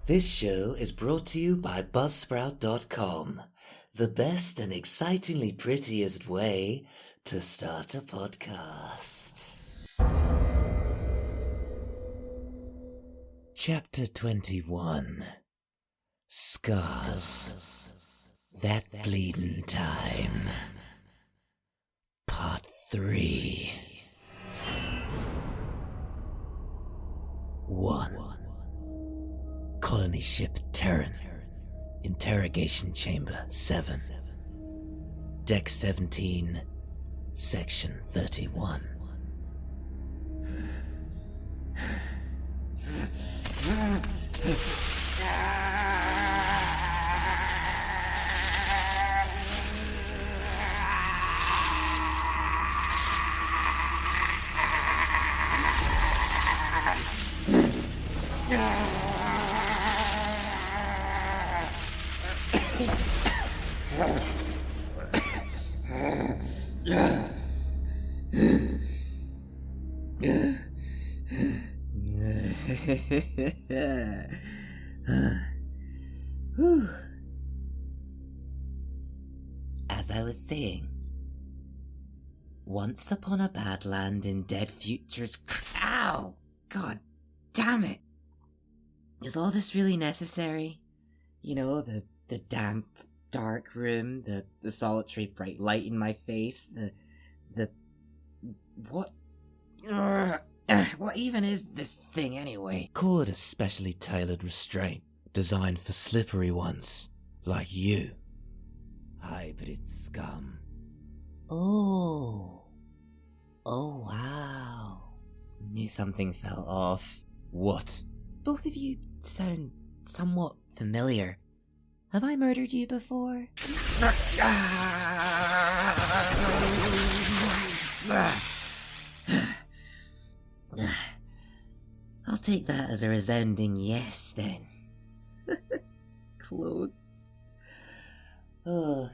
This show is brought to you by Buzzsprout.com, the best and excitingly prettiest way to start a podcast. Chapter 21. Scars. That Bleedin' Time. Part 3. 1. Colony ship Terran. Interrogation chamber 7. Deck 17. Section 31. As I was saying, once upon a bad land in dead futures. Ow! God damn it! Is all this really necessary? You know, the damp, dark room, the solitary bright light in my face, what? What even is this thing anyway? Call it a specially tailored restraint, designed for slippery ones, like you. Hybrid scum. Oh wow. Knew something fell off. What? Both of you sound somewhat familiar. Have I murdered you before? I'll take that as a resounding yes, then. Clones. Oh,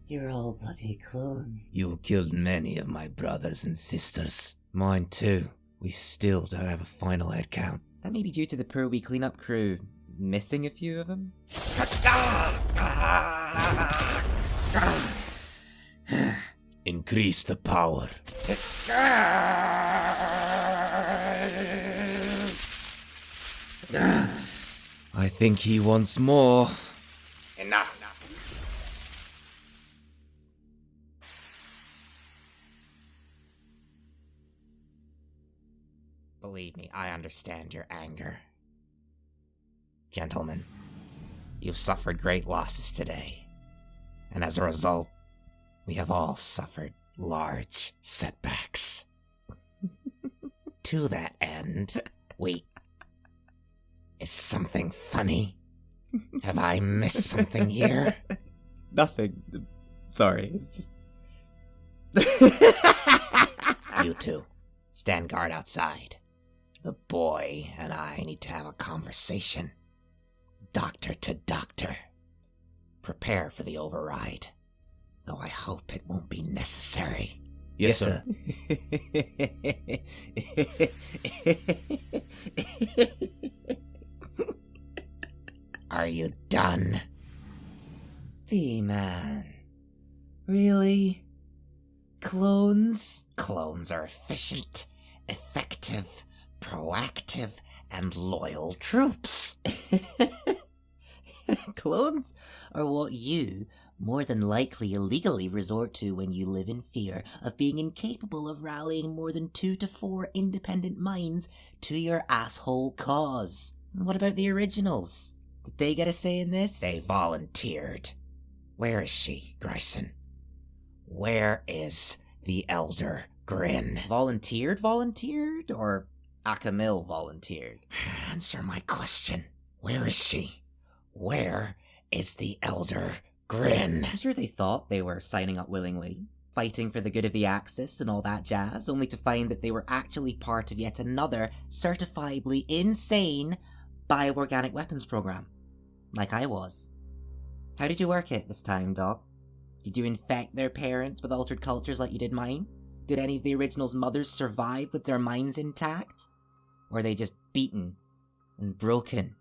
you're all bloody clones. You killed many of my brothers and sisters. Mine too. We still don't have a final head count. That may be due to the poor wee cleanup crew missing a few of them. Increase the power. I think he wants more. Enough. Believe me, I understand your anger. Gentlemen, you've suffered great losses today, and as a result, we have all suffered large setbacks. To that end, wait, is something funny? Have I missed something here? Nothing. Sorry, it's just... You two, stand guard outside. The boy and I need to have a conversation. Doctor to doctor. Prepare for the override, though I hope it won't be necessary. Yes, sir. Are you done? V-Man. Really? Clones? Clones are efficient, effective, proactive, and loyal troops. Clones are what you, more than likely illegally, resort to when you live in fear of being incapable of rallying more than 2 to 4 independent minds to your asshole cause. What about the originals? Did they get a say in this? They volunteered. Where is she, Gryson? Where is the Elder Grin? Volunteered? Or Akamil volunteered? Answer my question. Where is she? Where is the Elder Grin? I'm sure they thought they were signing up willingly, fighting for the good of the Axis and all that jazz, only to find that they were actually part of yet another certifiably insane bioorganic weapons program. Like I was. How did you work it this time, Doc? Did you infect their parents with altered cultures like you did mine? Did any of the original's mothers survive with their minds intact? Or were they just beaten and broken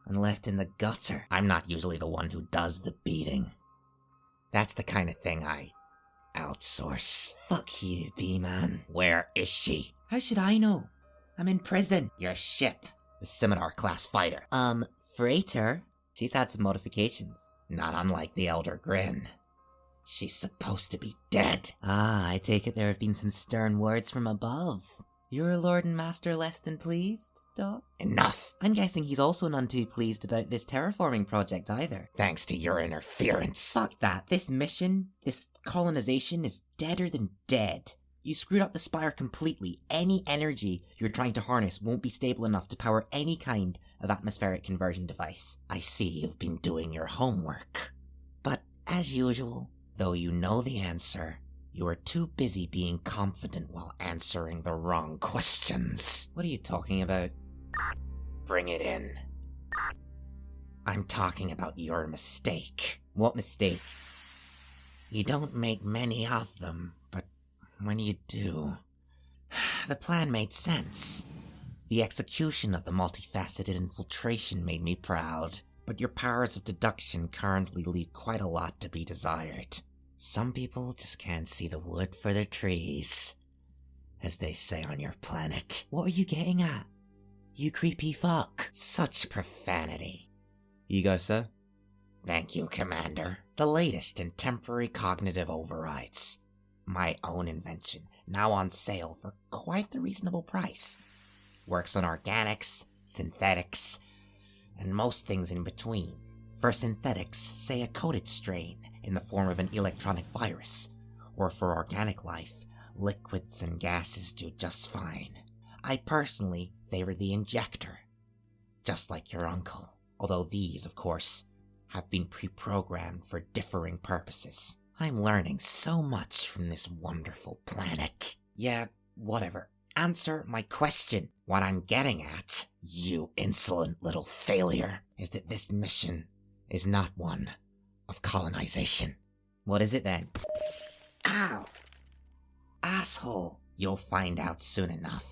and left in the gutter. I'm not usually the one who does the beating. That's the kind of thing I outsource. Fuck you, B-Man. Where is she? How should I know? I'm in prison. Your ship, the Scimitar-class fighter. Freighter? She's had some modifications. Not unlike the Elder Grin. She's supposed to be dead. Ah, I take it there have been some stern words from above. Your Lord and Master less than pleased, Doc? Enough! I'm guessing he's also none too pleased about this terraforming project either. Thanks to your interference. Fuck that. This mission, this colonization is deader than dead. You screwed up the Spire completely. Any energy you're trying to harness won't be stable enough to power any kind of atmospheric conversion device. I see you've been doing your homework. But, as usual, though you know the answer, you are too busy being confident while answering the wrong questions. What are you talking about? Bring it in. I'm talking about your mistake. What mistake? You don't make many of them, but when you do... The plan made sense. The execution of the multifaceted infiltration made me proud, but your powers of deduction currently leave quite a lot to be desired. Some people just can't see the wood for the trees, as they say on your planet. What are you getting at? You creepy fuck. Such profanity. You go, sir? Thank you, Commander. The latest in temporary cognitive overrides. My own invention, now on sale for quite the reasonable price. Works on organics, synthetics, and most things in between. For synthetics, say a coded strain in the form of an electronic virus, or for organic life, liquids and gases do just fine. I personally favor the injector, just like your uncle, although these, of course, have been pre-programmed for differing purposes. I'm learning so much from this wonderful planet. Yeah, whatever. Answer my question. What I'm getting at, you insolent little failure, is that this mission is not one of colonization. What is it then? Ow! Asshole! You'll find out soon enough.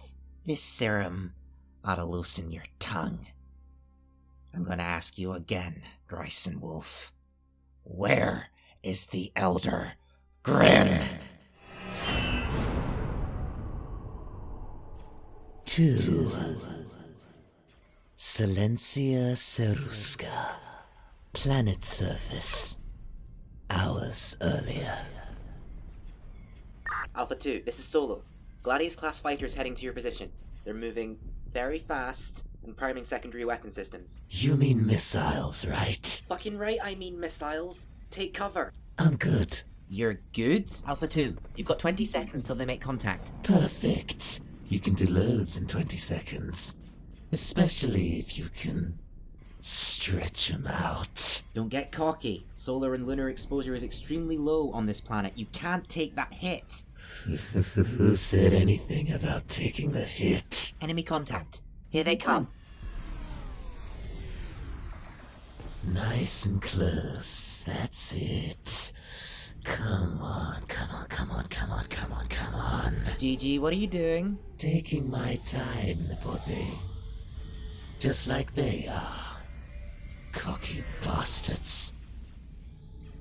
This serum ought to loosen your tongue. I'm gonna ask you again, Gryson Wolf. Where is the Elder Grin? 2. Silencia Cerousca. Planet surface. Hours earlier. Alpha 2, this is Solo. Gladius-class fighters heading to your position. They're moving very fast and priming secondary weapon systems. You mean missiles, right? Fucking right, I mean missiles. Take cover. I'm good. You're good? Alpha 2, you've got 20 seconds till they make contact. Perfect. You can do loads in 20 seconds. Especially if you can stretch them out. Don't get cocky. Solar and lunar exposure is extremely low on this planet. You can't take that hit. Who said anything about taking the hit? Enemy contact. Here they come. Nice and close. That's it. Come on, come on, come on, come on, come on, come on. GG, what are you doing? Taking my time, Nipote. Just like they are. Cocky bastards.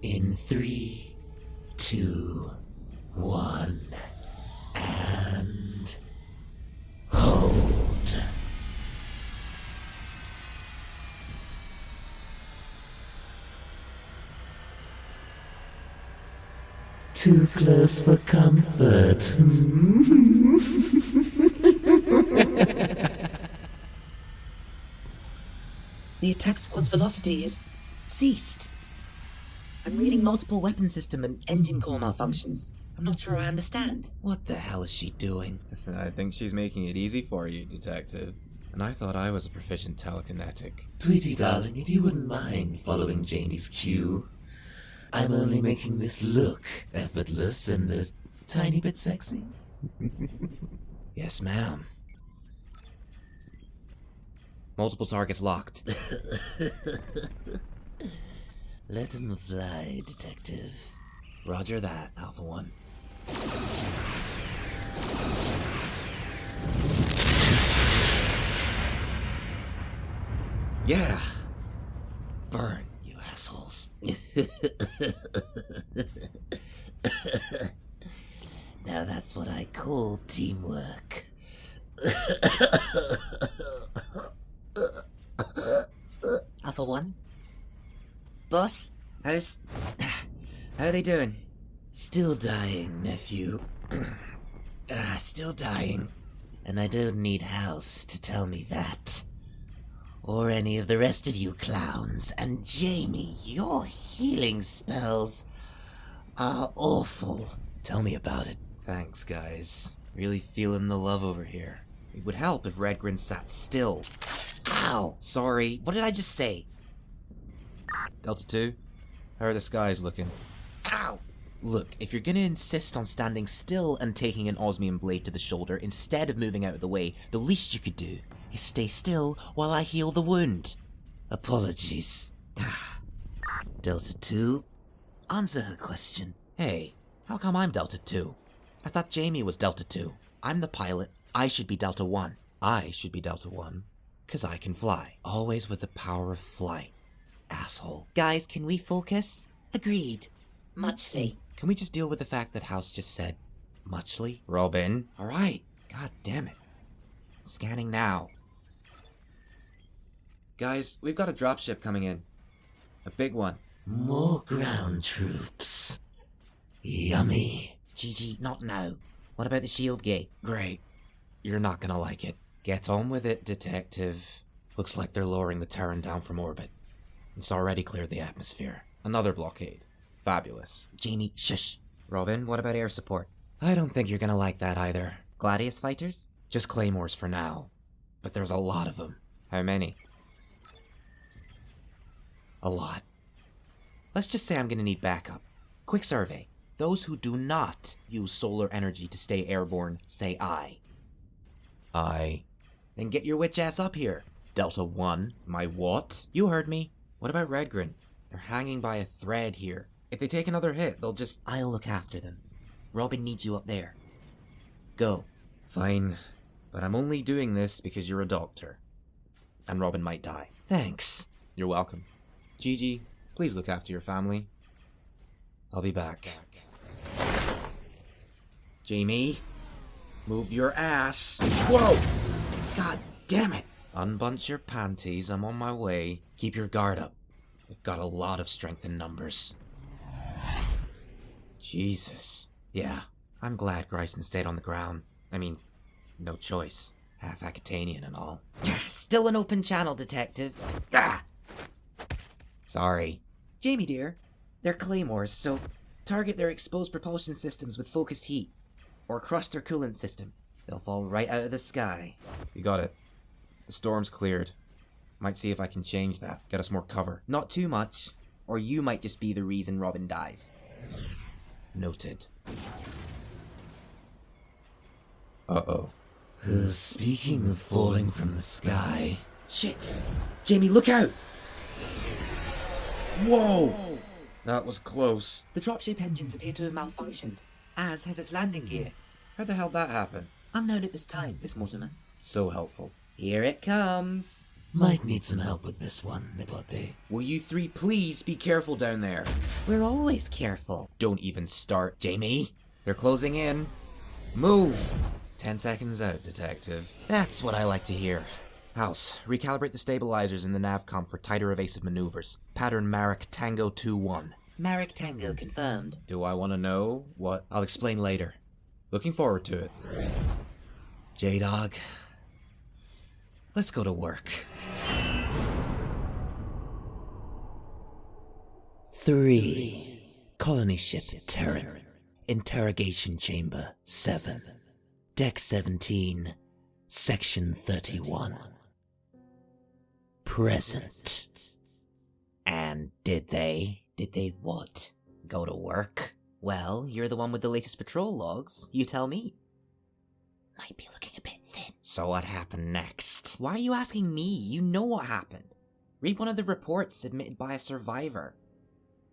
In 3, 2, 1, and hold. Too close for comfort. The attack squad's velocity is ceased. I'm reading multiple weapon system and engine core malfunctions. I'm not sure I understand. What the hell is she doing? I think she's making it easy for you, Detective. And I thought I was a proficient telekinetic. Tweety darling, if you wouldn't mind following Jamie's cue. I'm only making this look effortless and a tiny bit sexy. Yes, ma'am. Multiple targets locked. Let him fly, Detective. Roger that, Alpha 1. Yeah, burn, you assholes. Now that's what I call teamwork. Alpha 1? Boss? How are they doing? Still dying, nephew. Still dying. And I don't need House to tell me that. Or any of the rest of you clowns. And Jamie, your healing spells are awful. Tell me about it. Thanks, guys. Really feeling the love over here. It would help if RedGrin sat still. Ow! Sorry, what did I just say? Delta 2, how are the skies looking? Ow! Look, if you're gonna insist on standing still and taking an osmium blade to the shoulder instead of moving out of the way, the least you could do is stay still while I heal the wound. Apologies. Delta 2, answer her question. Hey, how come I'm Delta 2? I thought Jamie was Delta 2. I'm the pilot. I should be Delta 1. I should be Delta 1, 'cause I can fly. Always with the power of flight, asshole. Guys, can we focus? Agreed. Muchly. Can we just deal with the fact that House just said, muchly? Robin? Alright, god damn it. Scanning now. Guys, we've got a dropship coming in. A big one. More ground troops. Yummy. GG, not now. What about the shield gate? Great. You're not gonna like it. Get on with it, detective. Looks like they're lowering the Terran down from orbit. It's already cleared the atmosphere. Another blockade. Fabulous. Jamie, shush. Robin, what about air support? I don't think you're gonna like that either. Gladius fighters? Just claymores for now. But there's a lot of them. How many? A lot. Let's just say I'm gonna need backup. Quick survey. Those who do not use solar energy to stay airborne, say aye. Aye. Then get your witch ass up here. Delta 1. My what? You heard me. What about RedGrin? They're hanging by a thread here. If they take another hit, they'll just... I'll look after them. Robin needs you up there. Go. Fine, but I'm only doing this because you're a doctor. And Robin might die. Thanks. You're welcome. Gigi, please look after your family. I'll be back. Jamie, move your ass. Whoa! God damn it! Unbunch your panties, I'm on my way. Keep your guard up. We've got a lot of strength in numbers. Jesus. Yeah, I'm glad Gryson stayed on the ground. I mean, no choice. Half Acatanian and all. Still an open channel, detective. Ah! Sorry. Jamie, dear, they're claymores, so target their exposed propulsion systems with focused heat. Or crush their coolant system. They'll fall right out of the sky. You got it. The storm's cleared. Might see if I can change that. Get us more cover. Not too much, or you might just be the reason Robin dies. Noted. Uh-oh. Speaking of falling from the sky... Shit! Jamie, look out! Whoa! That was close. The dropship engines appear to have malfunctioned, as has its landing gear. How the hell that happen? Unknown at this time, Miss Mortimer. So helpful. Here it comes. Might need some help with this one, Nipote. Will you three please be careful down there? We're always careful. Don't even start, Jamie. They're closing in. Move! 10 seconds out, detective. That's what I like to hear. House, recalibrate the stabilizers in the navcom for tighter evasive maneuvers. Pattern Marek Tango 2-1. Marek Tango confirmed. Do I want to know what? I'll explain later. Looking forward to it. J-Dog, let's go to work. 3. Colony ship Terran. Interrogation chamber 7. Deck 17. Section 31. Present. And did they what? Go to work? Well, you're the one with the latest patrol logs. You tell me. Might be looking a bit thin. So what happened next? Why are you asking me? You know what happened. Read one of the reports submitted by a survivor.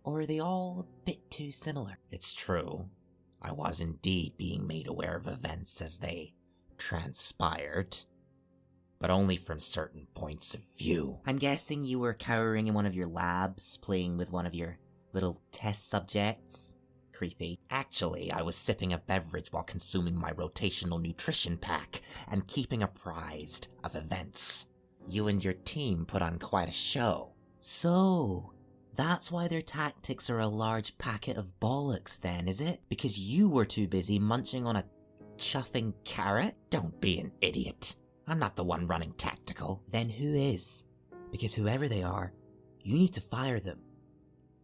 Or are they all a bit too similar? It's true. I was indeed being made aware of events as they transpired. but only from certain points of view. I'm guessing you were cowering in one of your labs, playing with one of your little test subjects. Creepy. Actually, I was sipping a beverage while consuming my rotational nutrition pack and keeping apprised of events. You and your team put on quite a show. So, that's why their tactics are a large packet of bollocks then, is it? Because you were too busy munching on a chuffing carrot? Don't be an idiot. I'm not the one running tactical. Then who is? Because whoever they are, you need to fire them.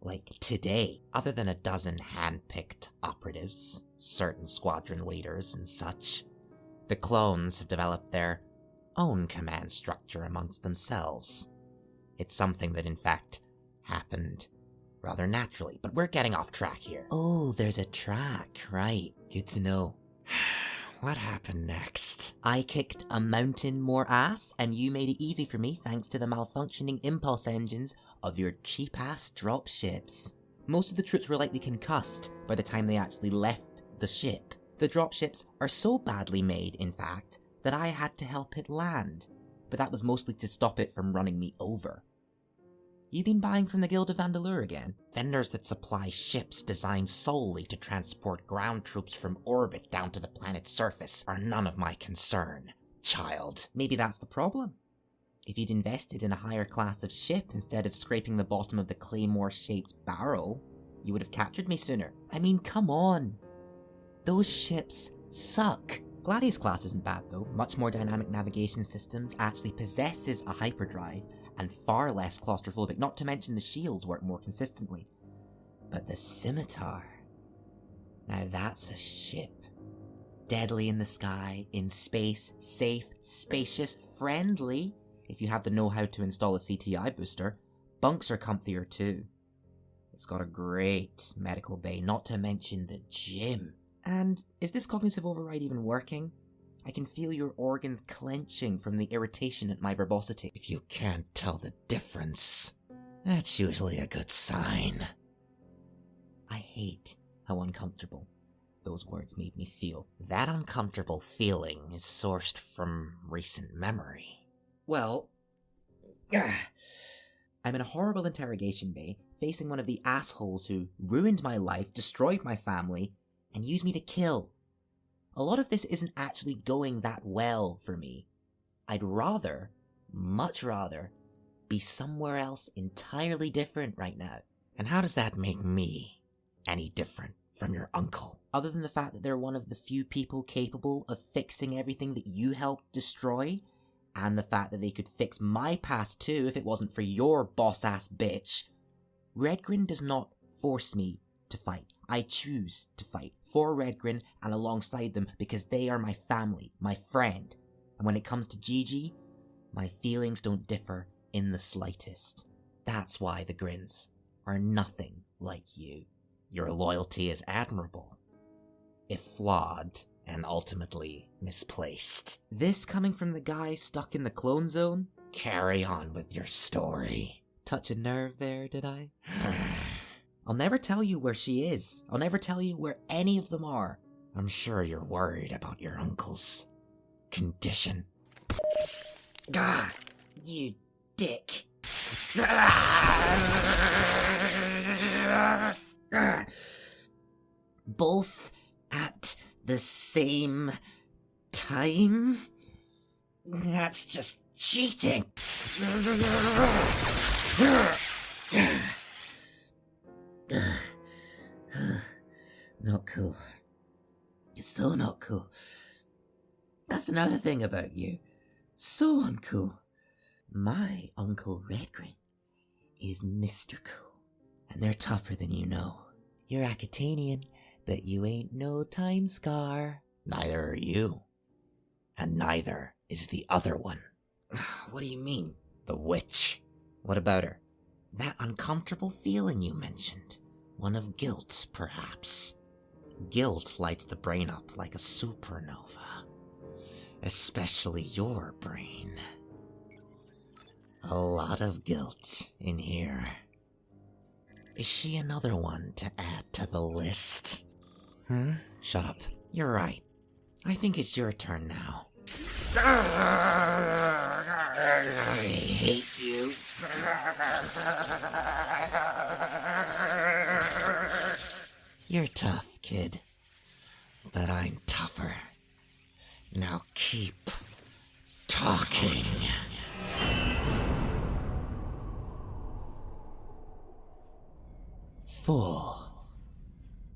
Like today. Other than a dozen hand-picked operatives, certain squadron leaders and such, the clones have developed their own command structure amongst themselves. It's something that in fact happened rather naturally, but we're getting off track here. Oh, there's a track, right. Good to know. What happened next? I kicked a mountain more ass, and you made it easy for me thanks to the malfunctioning impulse engines of your cheap-ass dropships. Most of the troops were likely concussed by the time they actually left the ship. The dropships are so badly made, in fact, that I had to help it land, but that was mostly to stop it from running me over. You been buying from the Guild of Vandalur again? Vendors that supply ships designed solely to transport ground troops from orbit down to the planet's surface are none of my concern, child. Maybe that's the problem. If you'd invested in a higher class of ship instead of scraping the bottom of the claymore-shaped barrel, you would have captured me sooner. I mean, come on. Those ships suck. Gladius class isn't bad though. Much more dynamic navigation systems, actually possesses a hyperdrive, and far less claustrophobic, not to mention the shields work more consistently. But the scimitar, now that's a ship. Deadly in the sky, in space, safe, spacious, friendly, if you have the know-how to install a CTI booster. Bunks are comfier too. It's got a great medical bay, not to mention the gym. And is this cognitive override even working? I can feel your organs clenching from the irritation at my verbosity. If you can't tell the difference, that's usually a good sign. I hate how uncomfortable those words made me feel. That uncomfortable feeling is sourced from recent memory. Well, I'm in a horrible interrogation bay, facing one of the assholes who ruined my life, destroyed my family, and used me to kill. A lot of this isn't actually going that well for me. I'd rather, much rather, be somewhere else entirely different right now. And how does that make me any different from your uncle? Other than the fact that they're one of the few people capable of fixing everything that you helped destroy, and the fact that they could fix my past too if it wasn't for your boss-ass bitch. RedGrin does not force me to fight. I choose to fight for RedGrin and alongside them because they are my family, my friend. And when it comes to Gigi, my feelings don't differ in the slightest. That's why the Grins are nothing like you. Your loyalty is admirable, if flawed and ultimately misplaced. This coming from the guy stuck in the clone zone? Carry on with your story. Touch a nerve there, did I? I'll never tell you where she is. I'll never tell you where any of them are. I'm sure you're worried about your uncle's condition. Gah! You dick. Both at the same time? That's just cheating. Not cool. So not cool. That's another thing about you. So uncool. My Uncle RedGrin is Mr. Cool. And they're tougher than you know. You're Aquitanian, but you ain't no time scar. Neither are you. And neither is the other one. What do you mean? The witch. What about her? That uncomfortable feeling you mentioned. One of guilt, perhaps. Guilt lights the brain up like a supernova. Especially your brain. A lot of guilt in here. Is she another one to add to the list? Shut up. You're right. I think it's your turn now. I hate you. You're tough, kid. But I'm tougher. Now keep talking. For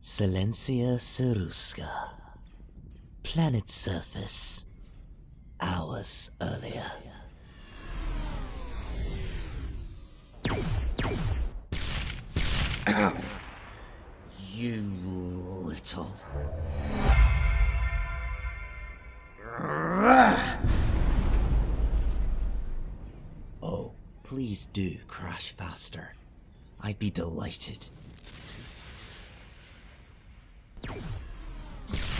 Silencia Cerousca. Planet surface. Hours earlier. Ow. You little... Oh, please do crash faster. I'd be delighted.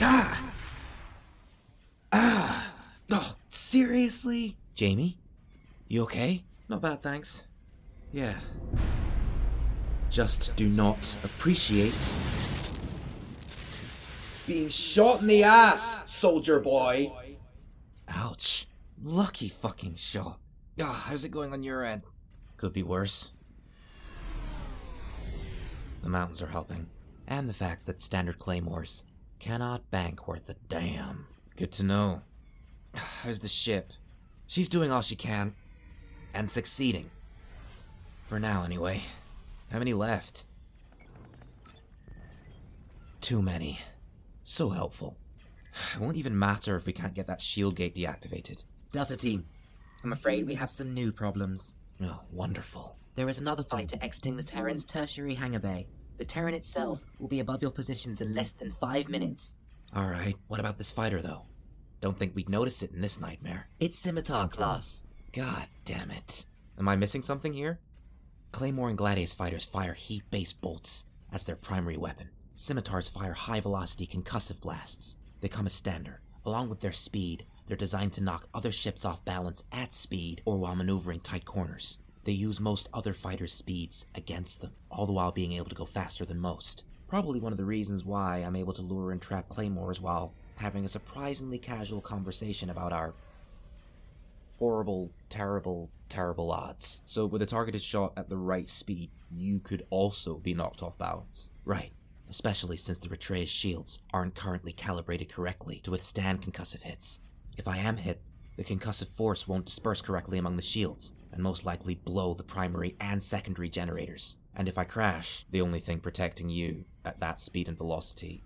Ah! Ah! Oh, seriously? Jamie? You okay? Not bad, thanks. Yeah. Just do not appreciate being shot in the ass, soldier boy. Ouch. Lucky fucking shot. How's it going on your end? Could be worse. The mountains are helping. And the fact that standard claymores cannot bank worth a damn. Good to know. How's the ship? She's doing all she can. And succeeding. For now, anyway. How many left? Too many. So helpful. It won't even matter if we can't get that shield gate deactivated. Delta Team, I'm afraid we have some new problems. Oh, wonderful. There is another fighter exiting the Terran's tertiary hangar bay. The Terran itself will be above your positions in less than 5 minutes. Alright, what about this fighter, though? Don't think we'd notice it in this nightmare. It's Scimitar class. God damn it. Am I missing something here? Claymore and Gladius fighters fire heat-based bolts as their primary weapon. Scimitars fire high-velocity concussive blasts. They come as standard. Along with their speed, they're designed to knock other ships off balance at speed or while maneuvering tight corners. They use most other fighters' speeds against them, all the while being able to go faster than most. Probably one of the reasons why I'm able to lure and trap claymores while having a surprisingly casual conversation about our horrible, terrible, terrible odds. So with a targeted shot at the right speed, you could also be knocked off balance. Right. Especially since the Retrea's shields aren't currently calibrated correctly to withstand concussive hits. If I am hit, the concussive force won't disperse correctly among the shields, and most likely blow the primary and secondary generators. And if I crash... The only thing protecting you at that speed and velocity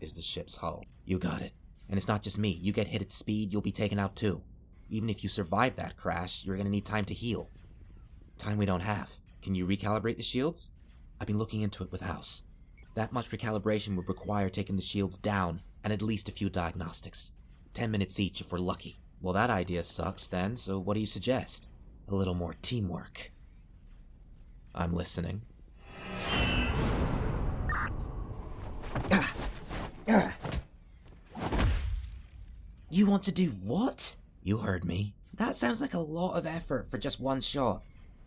is the ship's hull. You got it. And it's not just me. You get hit at speed, you'll be taken out too. Even if you survive that crash, you're gonna need time to heal. Time we don't have. Can you recalibrate the shields? I've been looking into it with House. That much recalibration would require taking the shields down and at least a few diagnostics. 10 minutes each if we're lucky. Well, that idea sucks then, so what do you suggest? A little more teamwork. I'm listening. You want to do what? You heard me. That sounds like a lot of effort for just one shot.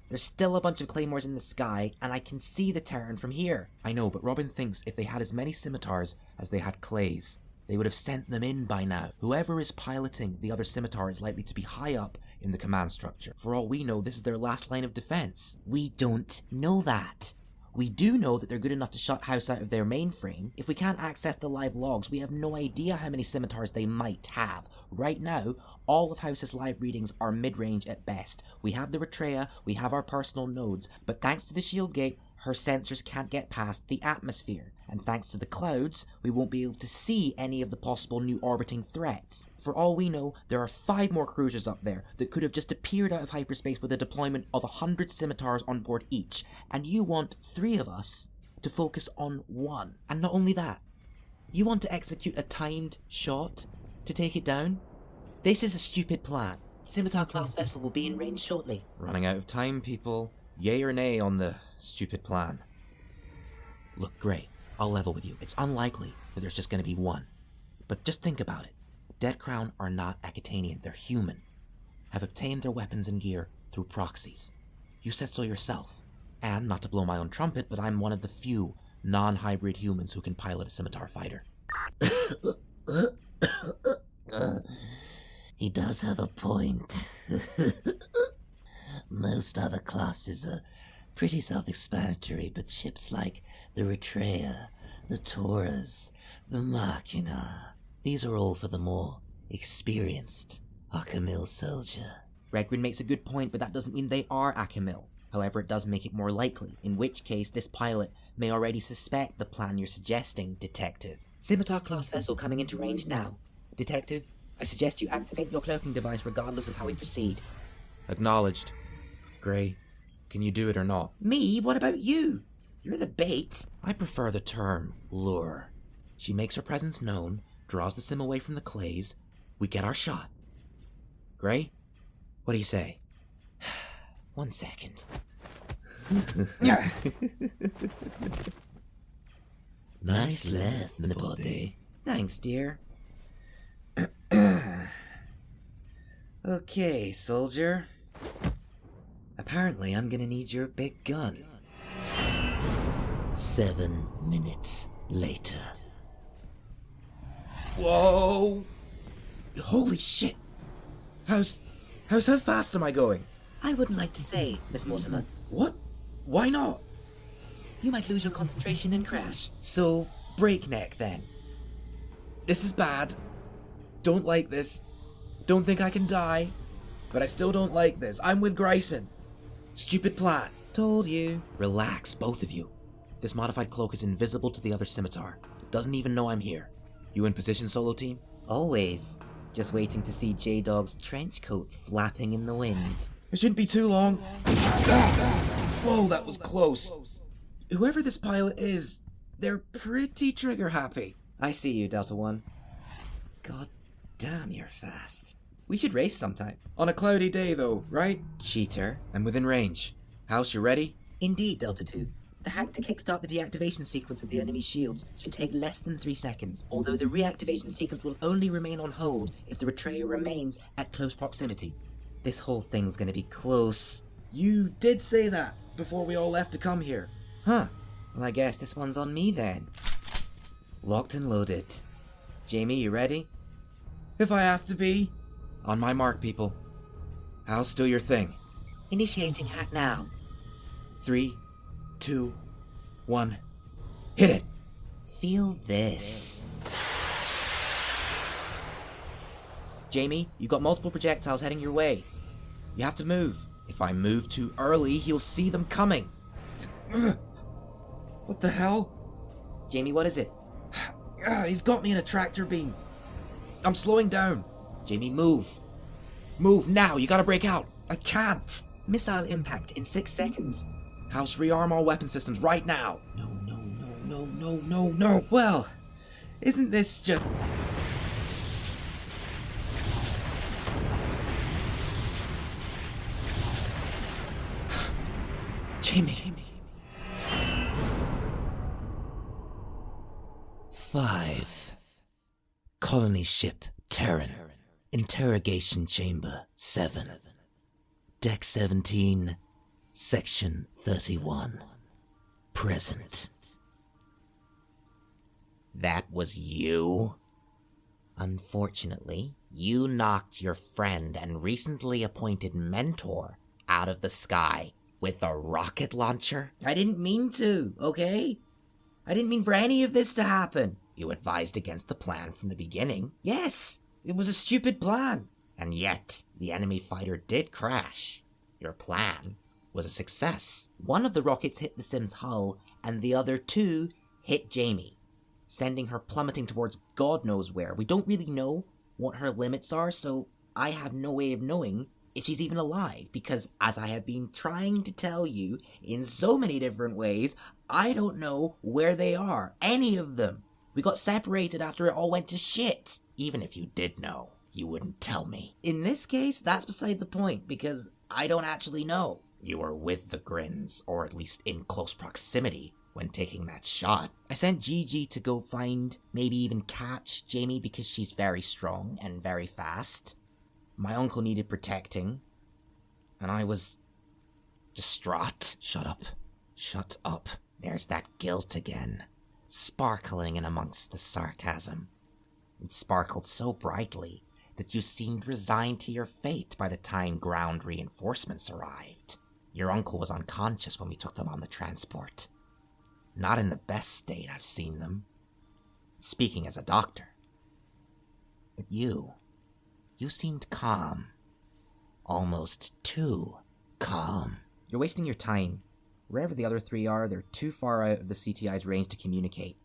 There's still a bunch of claymores in the sky, and I can see the Terran from here. I know, but Robin thinks if they had as many scimitars as they had clays, they would have sent them in by now. Whoever is piloting the other scimitar is likely to be high up in the command structure. For all we know, this is their last line of defense. We don't know that. We do know that they're good enough to shut House out of their mainframe. If we can't access the live logs, we have no idea how many scimitars they might have. Right now, all of House's live readings are mid-range at best. We have the Retrea, we have our personal nodes, but thanks to the shield gate, her sensors can't get past the atmosphere. And thanks to the clouds, we won't be able to see any of the possible new orbiting threats. For all we know, there are 5 more cruisers up there that could have just appeared out of hyperspace with a deployment of 100 scimitars on board each. And you want 3 of us to focus on 1. And not only that, you want to execute a timed shot to take it down? This is a stupid plan. Scimitar-class vessel will be in range shortly. Running out of time, people. Yay or nay on the stupid plan? Look, great. I'll level with you. It's unlikely that there's just going to be one. But just think about it. Dead Crown are not Aquitanian. They're human. Have obtained their weapons and gear through proxies. You said so yourself. And, not to blow my own trumpet, but I'm one of the few non-hybrid humans who can pilot a scimitar fighter. He does have a point. Most other classes are pretty self-explanatory, but ships like the Retreya, the Taurus, the Machina, these are all for the more experienced Akamil soldier. RedGrin makes a good point, but that doesn't mean they are Akamil. However, it does make it more likely, in which case this pilot may already suspect the plan you're suggesting, Detective. Scimitar-class vessel coming into range now. Detective, I suggest you activate your cloaking device regardless of how we proceed. Acknowledged. Gray, can you do it or not? Me? What about you? You're the bait. I prefer the term lure. She makes her presence known, draws the sim away from the clays, we get our shot. Gray, what do you say? 1 second. Nice left, Nabode. Thanks, dear. Okay, soldier. Apparently, I'm gonna need your big gun. 7 minutes later. Whoa! Holy shit! How fast am I going? I wouldn't like to say, Miss Mortimer. What? Why not? You might lose your concentration and crash. So, breakneck then. This is bad. Don't like this. Don't think I can die. But I still don't like this. I'm with Grayson. Stupid plan. Told you. Relax, both of you. This modified cloak is invisible to the other scimitar. It doesn't even know I'm here. You in position, solo team? Always. Just waiting to see J-Dog's trench coat flapping in the wind. It shouldn't be too long. Whoa, that was close. Whoever this pilot is, they're pretty trigger happy. I see you, Delta One. God damn, you're fast. We should race sometime. On a cloudy day though, right? Cheater. I'm within range. House, you ready? Indeed, Delta 2. The hack to kickstart the deactivation sequence of the enemy shields should take less than 3 seconds, although the reactivation sequence will only remain on hold if the Retreya remains at close proximity. This whole thing's gonna be close. You did say that before we all left to come here. Huh. Well, I guess this one's on me then. Locked and loaded. Jamie, you ready? If I have to be. On my mark, people. House, do your thing. Initiating hack now. 3, 2, 1. Hit it! Feel this. Jamie, you got multiple projectiles heading your way. You have to move. If I move too early, he'll see them coming. What the hell? Jamie, what is it? He's got me in a tractor beam. I'm slowing down. Jamie, move. Move now, you gotta break out. I can't. Missile impact in 6 seconds. House, rearm all weapon systems right now. No. Well, isn't this just... Jamie. 5. Colony ship Terran. Interrogation chamber 7. Deck 17. Section 31. Present. That was you? Unfortunately, you knocked your friend and recently appointed mentor out of the sky with a rocket launcher? I didn't mean to, okay? I didn't mean for any of this to happen. You advised against the plan from the beginning. Yes, it was a stupid plan. And yet, the enemy fighter did crash. Your plan was a success. One of the rockets hit the Sim's hull, and the other 2 hit Jamie, sending her plummeting towards God knows where. We don't really know what her limits are, so I have no way of knowing if she's even alive, because as I have been trying to tell you in so many different ways, I don't know where they are, any of them. We got separated after it all went to shit. Even if you did know, you wouldn't tell me. In this case, that's beside the point, because I don't actually know. You were with the Grins, or at least in close proximity, when taking that shot. I sent Gigi to go find, maybe even catch Jamie because she's very strong and very fast. My uncle needed protecting, and I was distraught. Shut up. There's that guilt again, sparkling in amongst the sarcasm. It sparkled so brightly that you seemed resigned to your fate by the time ground reinforcements arrived. Your uncle was unconscious when we took them on the transport. Not in the best state I've seen them. Speaking as a doctor. But you seemed calm. Almost too calm. You're wasting your time. Wherever the other three are, they're too far out of the CTI's range to communicate.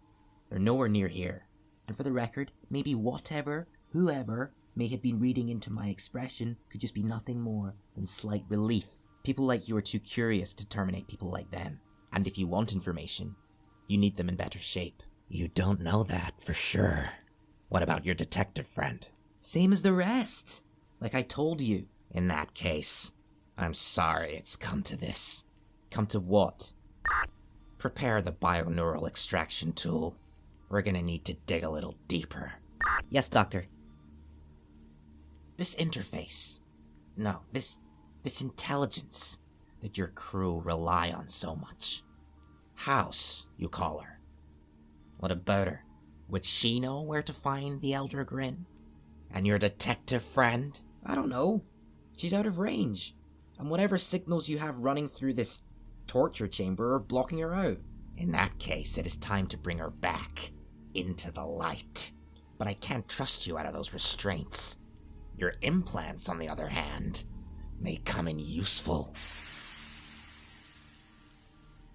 They're nowhere near here. And for the record, maybe whoever may have been reading into my expression could just be nothing more than slight relief. People like you are too curious to terminate people like them. And if you want information, you need them in better shape. You don't know that for sure. What about your detective friend? Same as the rest. Like I told you. In that case, I'm sorry it's come to this. Come to what? Prepare the bioneural extraction tool. We're gonna need to dig a little deeper. Yes, Doctor. This interface. No, this intelligence that your crew rely on so much. House, you call her. What about her? Would she know where to find the Elder Grin? And your detective friend? I don't know. She's out of range. And whatever signals you have running through this torture chamber are blocking her out. In that case, it is time to bring her back into the light. But I can't trust you out of those restraints. Your implants, on the other hand, may come in useful.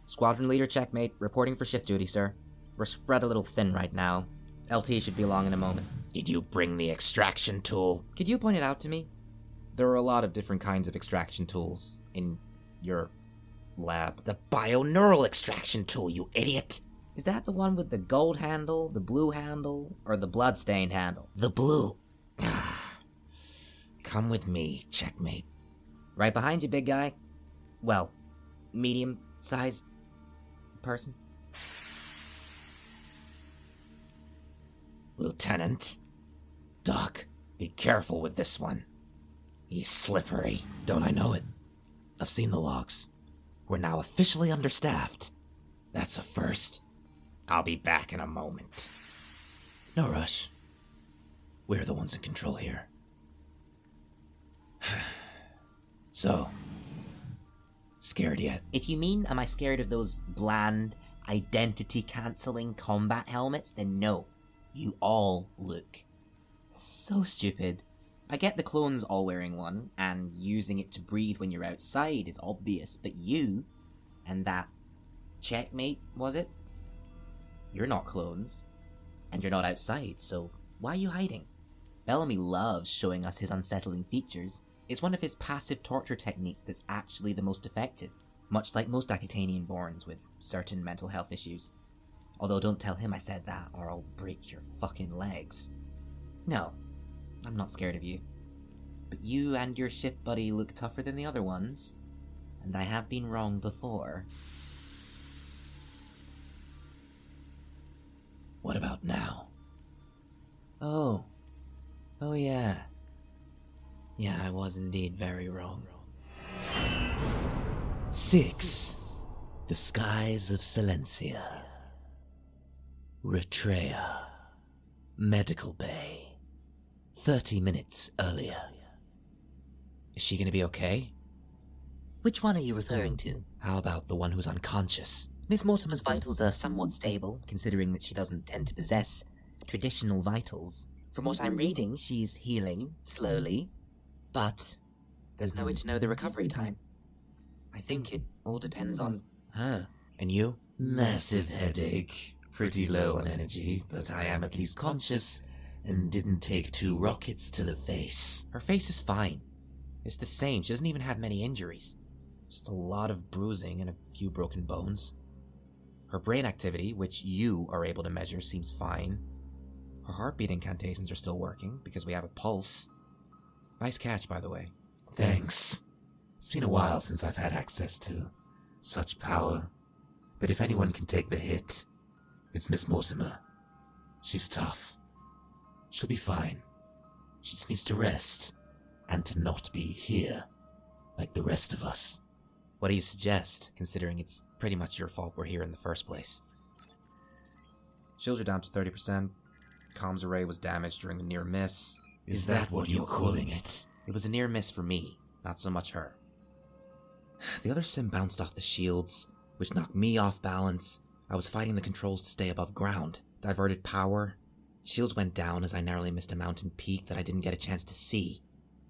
Squadron leader checkmate, reporting for shift duty, sir. We're spread a little thin right now. LT should be along in a moment. Did you bring the extraction tool? Could you point it out to me? There are a lot of different kinds of extraction tools in your lab. The bioneural extraction tool, you idiot! Is that the one with the gold handle, the blue handle, or the blood-stained handle? The blue. Come with me, checkmate. Right behind you, big guy. Well, medium-sized person. Lieutenant. Doc. Be careful with this one. He's slippery. Don't I know it? I've seen the logs. We're now officially understaffed. That's a first. I'll be back in a moment. No rush. We're the ones in control here. So, scared yet? If you mean, am I scared of those bland, identity-canceling combat helmets, then no. You all look so stupid. I get the clones all wearing one, and using it to breathe when you're outside is obvious, but you, and that checkmate, was it? You're not clones, and you're not outside, so why are you hiding? Bellamy loves showing us his unsettling features. It's one of his passive torture techniques that's actually the most effective, much like most Aquitanian-borns with certain mental health issues. Although don't tell him I said that, or I'll break your fucking legs. No, I'm not scared of you. But you and your shift buddy look tougher than the other ones, and I have been wrong before. What about now? Oh yeah. Yeah, I was indeed very wrong. 6. The skies of Silencia. Retrea. Medical bay. 30 minutes earlier. Is she gonna be okay? Which one are you referring to? How about the one who's unconscious? Miss Mortimer's vitals are somewhat stable, considering that she doesn't tend to possess traditional vitals. From what I'm reading, she's healing, slowly, but there's no way to know the recovery time. I think it all depends on her. And you? Massive headache. Pretty low on energy, but I am at least conscious and didn't take 2 rockets to the face. Her face is fine. It's the same, she doesn't even have many injuries. Just a lot of bruising and a few broken bones. Her brain activity, which you are able to measure, seems fine. Her heartbeat incantations are still working, because we have a pulse. Nice catch, by the way. Thanks. It's been a while since I've had access to such power. But if anyone can take the hit, it's Miss Mortimer. She's tough. She'll be fine. She just needs to rest, and to not be here, like the rest of us. What do you suggest, considering it's pretty much your fault we're here in the first place? Shields are down to 30%. Comms array was damaged during the near miss. Is that what you're calling it? It was a near miss for me, not so much her. The other sim bounced off the shields, which knocked me off balance. I was fighting the controls to stay above ground. Diverted power. Shields went down as I narrowly missed a mountain peak that I didn't get a chance to see.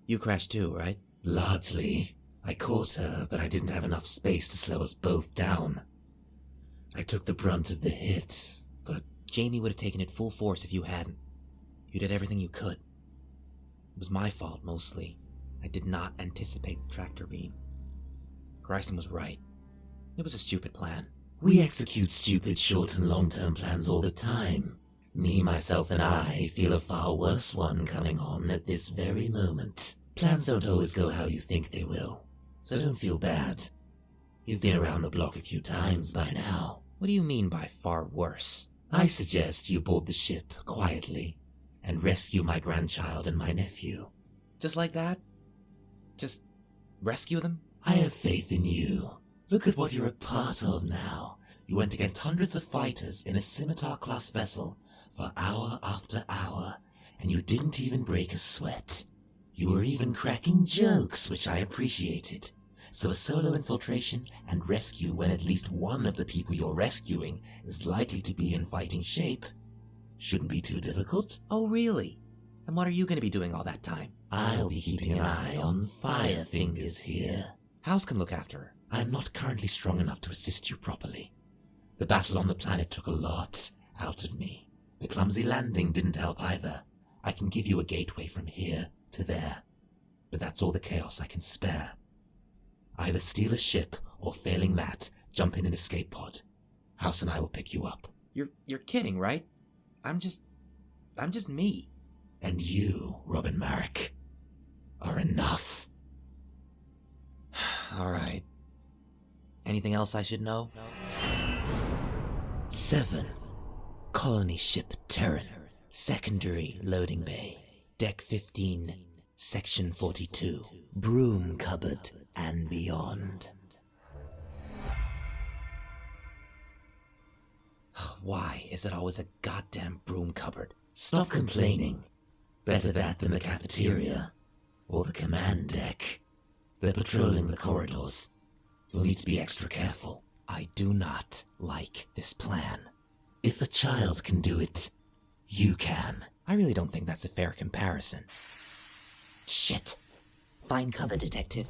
You crashed too, right? Largely. I caught her, but I didn't have enough space to slow us both down. I took the brunt of the hit, but Jamie would have taken it full force if you hadn't. You did everything you could. It was my fault, mostly. I did not anticipate the tractor beam. Gryson was right. It was a stupid plan. we execute stupid short and long-term plans all the time. Me, myself, and I feel a far worse one coming on at this very moment. Plans don't always go how you think they will, so don't feel bad. You've been around the block a few times by now. What do you mean by far worse? I suggest you board the ship quietly and rescue my grandchild and my nephew. Just like that? Just rescue them? I have faith in you. Look at what you're a part of now. You went against hundreds of fighters in a scimitar-class vessel for hour after hour, and you didn't even break a sweat. You were even cracking jokes, which I appreciated. So a solo infiltration and rescue when at least one of the people you're rescuing is likely to be in fighting shape shouldn't be too difficult. Oh, really? And what are you going to be doing all that time? I'll be keeping an eye on Firefingers here. House can look after her. I'm not currently strong enough to assist you properly. The battle on the planet took a lot out of me. The clumsy landing didn't help either. I can give you a gateway from here to there, but that's all the chaos I can spare. Either steal a ship, or failing that, jump in an escape pod. House and I will pick you up. You're kidding, right? I'm just me. And you, Robin Marek, are enough. All right. Anything else I should know? 7. Colony ship Terran, secondary loading bay, deck 15, section 42, broom cupboard and beyond. Why is it always a goddamn broom cupboard? Stop complaining. Better that than the cafeteria, or the command deck. They're patrolling the corridors. You'll need to be extra careful. I do not like this plan. If a child can do it, you can. I really don't think that's a fair comparison. Shit. Find cover, detective.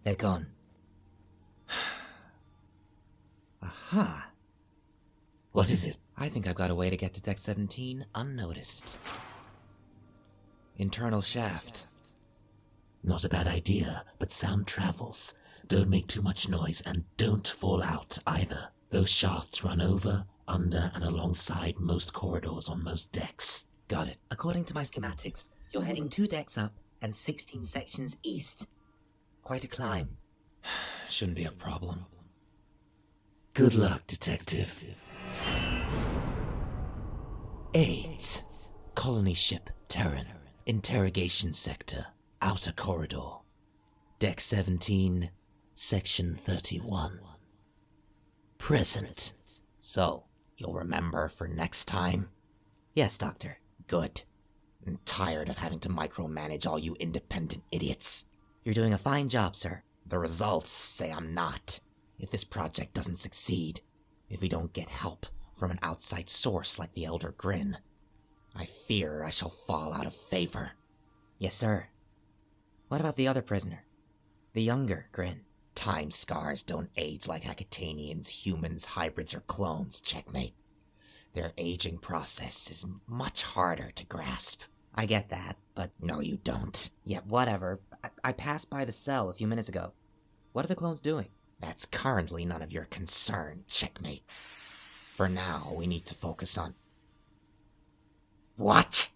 They're gone. Aha. What is it? I think I've got a way to get to Deck 17 unnoticed. Internal shaft. Not a bad idea, but sound travels. Don't make too much noise, and don't fall out either. Those shafts run over, under, and alongside most corridors on most decks. Got it. According to my schematics, you're heading 2 decks up and 16 sections east. Quite a climb. Shouldn't be a problem. Good luck, detective. 8. Colony ship Terran. Interrogation sector. Outer corridor. Deck 17, Section 31. Present. So, you'll remember for next time? Yes, Doctor. Good. I'm tired of having to micromanage all you independent idiots. You're doing a fine job, sir. The results say I'm not. If this project doesn't succeed, if we don't get help from an outside source like the Elder Grin, I fear I shall fall out of favor. Yes, sir. What about the other prisoner? The younger Grin? Time scars don't age like Acatanians, humans, hybrids, or clones, checkmate. Their aging process is much harder to grasp. I get that, but... No, you don't. Yeah, whatever. I passed by the cell a few minutes ago. What are the clones doing? That's currently none of your concern, checkmate. For now, we need to focus on... What?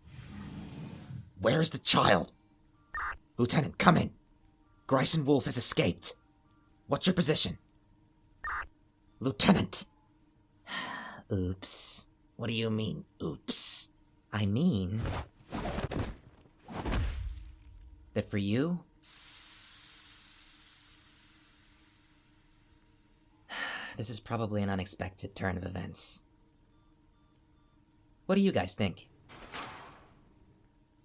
Where's the child? Lieutenant, come in. Gryson Wolf has escaped. What's your position? Lieutenant! Oops. What do you mean, oops? I mean... that for you... This is probably an unexpected turn of events. What do you guys think?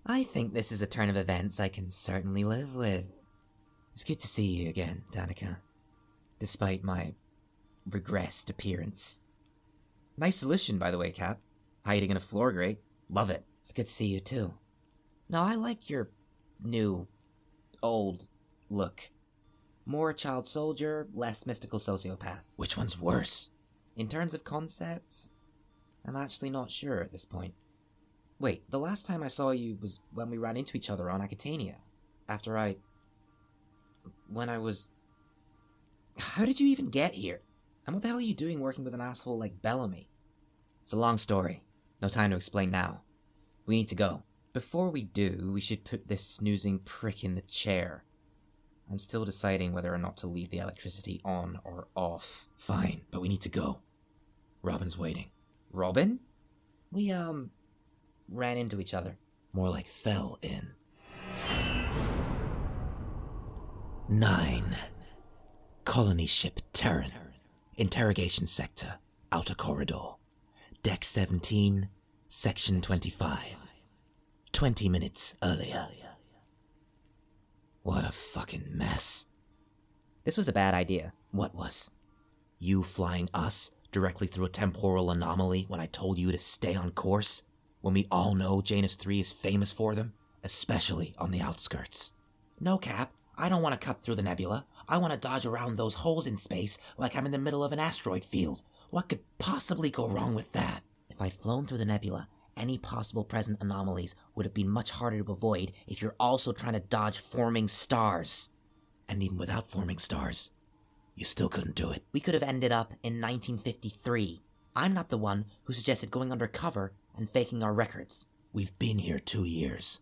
I think this is a turn of events I can certainly live with. It's good to see you again, Danica. Despite my regressed appearance. Nice solution, by the way, Cap. Hiding in a floor grate. Love it. It's good to see you, too. Now, I like your new, old look. More child soldier, less mystical sociopath. Which one's worse? In terms of concepts, I'm actually not sure at this point. Wait, the last time I saw you was when we ran into each other on Acatania. When I was... How did you even get here? And what the hell are you doing working with an asshole like Bellamy? It's a long story. No time to explain now. We need to go. Before we do, we should put this snoozing prick in the chair. I'm still deciding whether or not to leave the electricity on or off. Fine, but we need to go. Robin's waiting. Robin? We, ran into each other. More like fell in. 9. Colony ship Terran. Interrogation sector. Outer corridor. Deck 17, Section 25. 20 minutes earlier. What a fucking mess. This was a bad idea. What was? You flying us directly through a temporal anomaly when I told you to stay on course? When we all know Janus 3 is famous for them, especially on the outskirts. No, Cap, I don't want to cut through the nebula. I want to dodge around those holes in space like I'm in the middle of an asteroid field. What could possibly go wrong with that? If I'd flown through the nebula, any possible present anomalies would have been much harder to avoid if you're also trying to dodge forming stars. And even without forming stars, you still couldn't do it. We could have ended up in 1953. I'm not the one who suggested going undercover and faking our records. We've been here 2 years.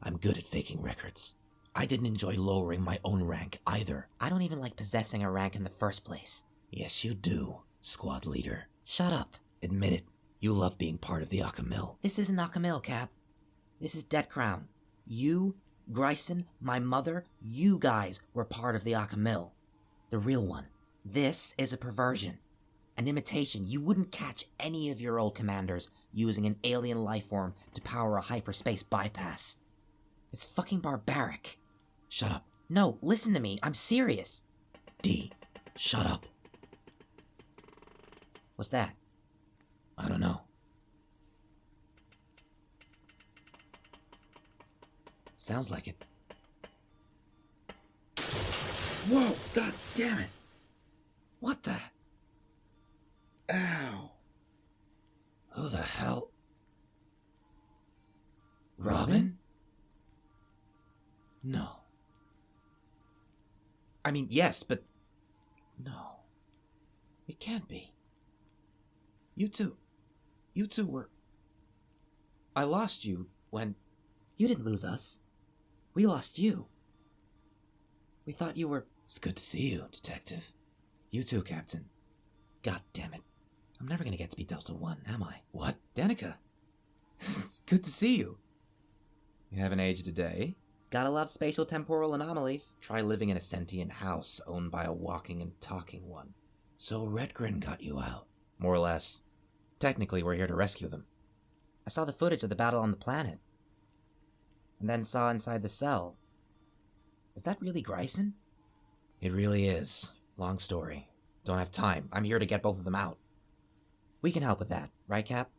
I'm good at faking records. I didn't enjoy lowering my own rank either. I don't even like possessing a rank in the first place. Yes, you do, squad leader. Shut up. Admit it. You love being part of the Akamil. This isn't Akamil, Cap. This is Debt Crown. You, Gryson, my mother, you guys were part of the Akamil. The real one. This is a perversion. An imitation. You wouldn't catch any of your old commanders using an alien life form to power a hyperspace bypass. It's fucking barbaric. Shut up. No, listen to me. I'm serious. D, shut up. What's that? I don't know. Sounds like it. Whoa, god damn it. What the? Ow. Who the hell? Robin? No. I mean, yes, but... No. It can't be. You two were... I lost you when... You didn't lose us. We lost you. We thought you were... It's good to see you, Detective. You too, Captain. God damn it. I'm never gonna get to be Delta 1, am I? What? Danica. It's good to see you. You haven't aged a day. Gotta love spatial temporal anomalies. Try living in a sentient house owned by a walking and talking one. So RedGrin got you out. More or less. Technically, we're here to rescue them. I saw the footage of the battle on the planet. And then saw inside the cell. Is that really Gryson? It really is. Long story. Don't have time. I'm here to get both of them out. We can help with that, right, Cap?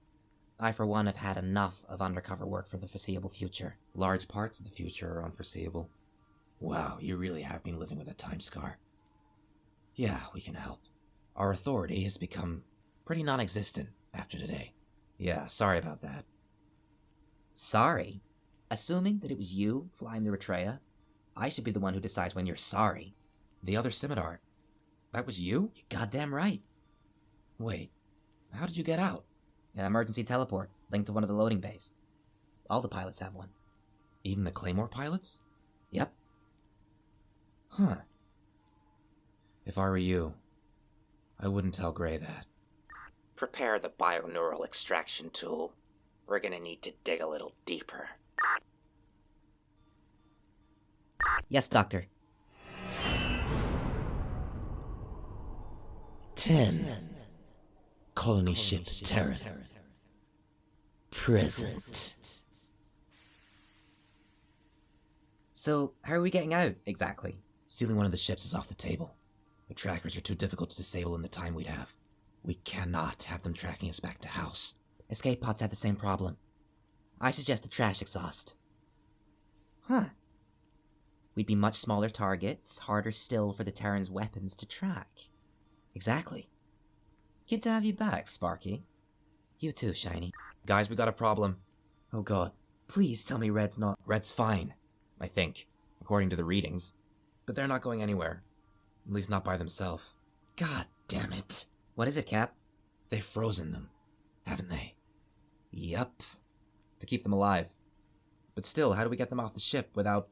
I, for one, have had enough of undercover work for the foreseeable future. Large parts of the future are unforeseeable. Wow, you really have been living with a time scar. Yeah, we can help. Our authority has become pretty non-existent after today. Yeah, sorry about that. Sorry? Assuming that it was you flying the Eritrea, I should be the one who decides when you're sorry. The other scimitar. That was you? You're goddamn right. Wait, how did you get out? An emergency teleport linked to one of the loading bays. All the pilots have one. Even the Claymore pilots? Yep. Huh. If I were you, I wouldn't tell Gray that. Prepare the bioneural extraction tool. We're gonna need to dig a little deeper. Yes, Doctor. 10. Colony ship Terran. Present. So, how are we getting out, exactly? Stealing one of the ships is off the table. The trackers are too difficult to disable in the time we'd have. We cannot have them tracking us back to house. Escape pods had the same problem. I suggest the trash exhaust. Huh. We'd be much smaller targets, harder still for the Terran's weapons to track. Exactly. Good to have you back, Sparky. You too, Shiny. Guys, we got a problem. Oh god, please tell me Red's not... Red's fine, I think, according to the readings. But they're not going anywhere. At least not by themselves. God damn it. What is it, Cap? They've frozen them, haven't they? Yup. To keep them alive. But still, how do we get them off the ship without...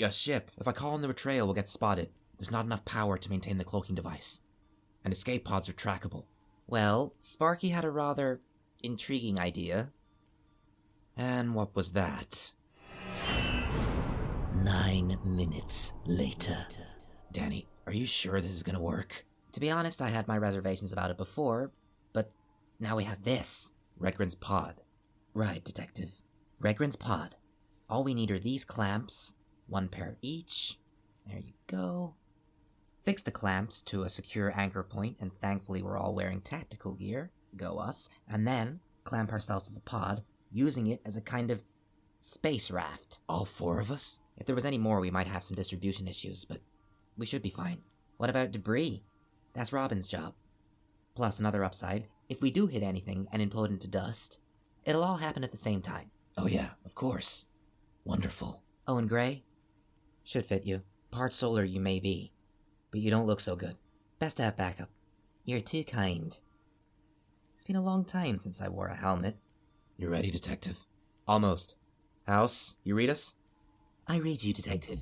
a ship? If I call in the betrayal, we'll get spotted. There's not enough power to maintain the cloaking device. And escape pods are trackable. Well, Sparky had a rather intriguing idea. And what was that? 9 minutes later. Danny, are you sure this is gonna work? To be honest, I had my reservations about it before, but now we have this. RedGrin's pod. Right, Detective. RedGrin's pod. All we need are these clamps, 1 pair each. There you go. Fix the clamps to a secure anchor point, and thankfully we're all wearing tactical gear. Go us. And then clamp ourselves to the pod, using it as a kind of space raft. All 4 of us? If there was any more, we might have some distribution issues, but we should be fine. What about debris? That's Robin's job. Plus, another upside, if we do hit anything and implode into dust, it'll all happen at the same time. Oh yeah, of course. Wonderful. Oh, and Gray? Should fit you. Part solar you may be, but you don't look so good. Best to have backup. You're too kind. It's been a long time since I wore a helmet. You ready, Detective? Almost. House, you read us? I read you, Detective.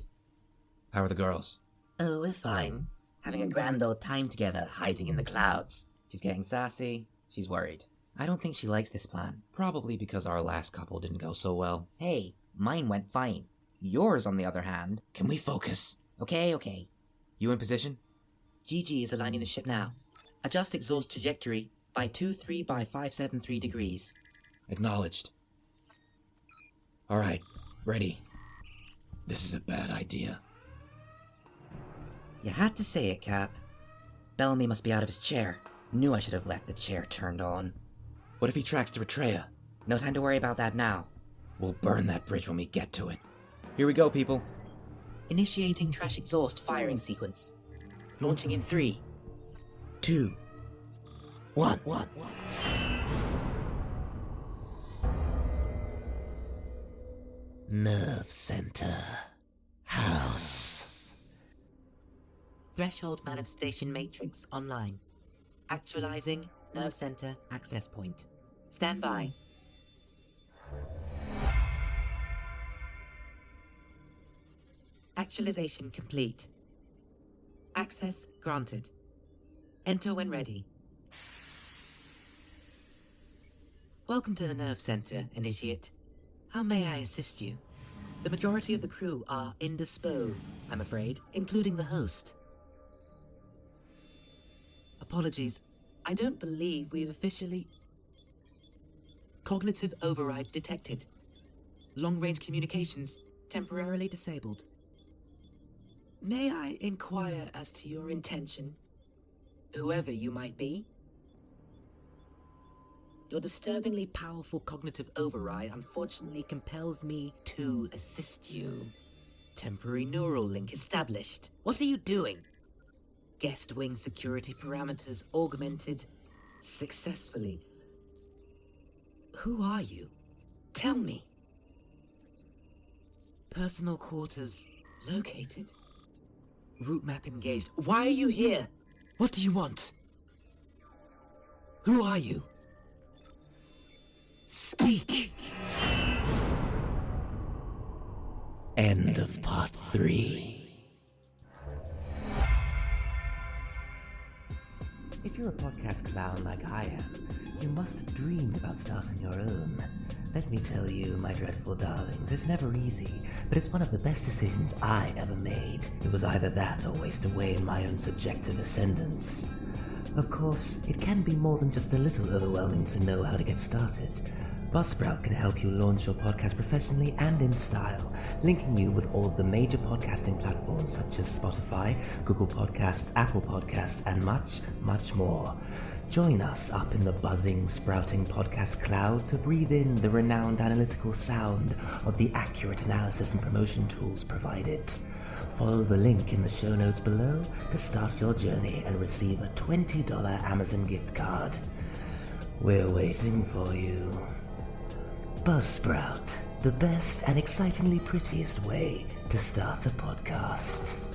How are the girls? Oh, we're fine. Having a grand old time together, hiding in the clouds. She's getting sassy. She's worried. I don't think she likes this plan. Probably because our last couple didn't go so well. Hey, mine went fine. Yours, on the other hand... Can we focus? Okay. You in position? GG is aligning the ship now. Adjust exhaust trajectory by 23 by 573 degrees. Acknowledged. Alright, ready. This is a bad idea. You had to say it, Cap. Bellamy must be out of his chair. Knew I should have left the chair turned on. What if he tracks to Retreya? No time to worry about that now. We'll burn that bridge when we get to it. Here we go, people. Initiating trash exhaust firing sequence. Launching in 3, 2, 1. Nerve center. House. Threshold manifestation matrix online. Actualizing nerve center access point. Stand by. Actualization complete. Access granted. Enter when ready. Welcome to the nerve center, Initiate. How may I assist you? The majority of the crew are indisposed, I'm afraid, including the host. Apologies, I don't believe we've officially... Cognitive override detected. Long-range communications temporarily disabled. May I inquire as to your intention, whoever you might be? Your disturbingly powerful cognitive override unfortunately compels me to assist you. Temporary neural link established. What are you doing? Guest wing security parameters augmented successfully. Who are you? Tell me. Personal quarters located. Route map engaged. Why are you here? What do you want? Who are you? Speak! End of part 3. If you're a podcast clown like I am, you must have dreamed about starting your own. Let me tell you, my dreadful darlings, it's never easy, but it's one of the best decisions I ever made. It was either that or waste away in my own subjective ascendance. Of course, it can be more than just a little overwhelming to know how to get started. Buzzsprout can help you launch your podcast professionally and in style, linking you with all of the major podcasting platforms such as Spotify, Google Podcasts, Apple Podcasts, and much, much more. Join us up in the buzzing, sprouting podcast cloud to breathe in the renowned analytical sound of the accurate analysis and promotion tools provided. Follow the link in the show notes below to start your journey and receive a $20 Amazon gift card. We're waiting for you. Buzzsprout, the best and excitingly prettiest way to start a podcast.